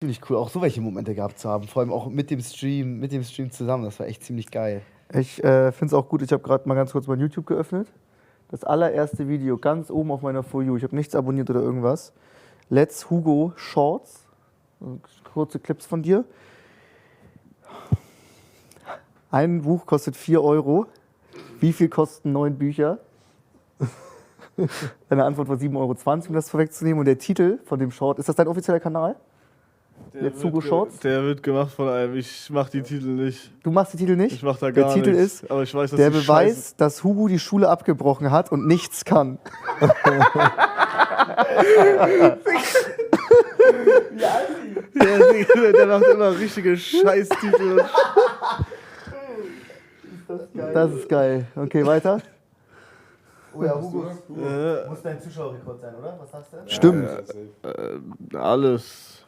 Ziemlich cool, auch so welche Momente gehabt zu haben. Vor allem auch mit dem Stream zusammen. Das war echt ziemlich geil. Ich finde es auch gut, ich habe gerade mal ganz kurz mein YouTube geöffnet. Das allererste Video, ganz oben auf meiner For You. Ich habe nichts abonniert oder irgendwas. Let's Hugo Shorts. Kurze Clips von dir. Ein Buch kostet 4 Euro. Wie viel kosten 9 Bücher? Deine Antwort war 7,20 Euro, um das vorwegzunehmen. Und der Titel von dem Short, ist das dein offizieller Kanal? Let's Hugo Shorts? Der wird gemacht von einem. Ich mach die Titel nicht. Du machst den Titel nicht? Ich mach da der gar Titel nichts. ist Aber ich weiß, dass der die Beweis, dass Hugo die Schule abgebrochen hat und nichts kann. der macht immer richtige Scheißtitel. Das ist geil. Okay, weiter. Oh ja, Hugo, muss dein Zuschauerrekord sein, oder? Was sagst du? Stimmt. Alles.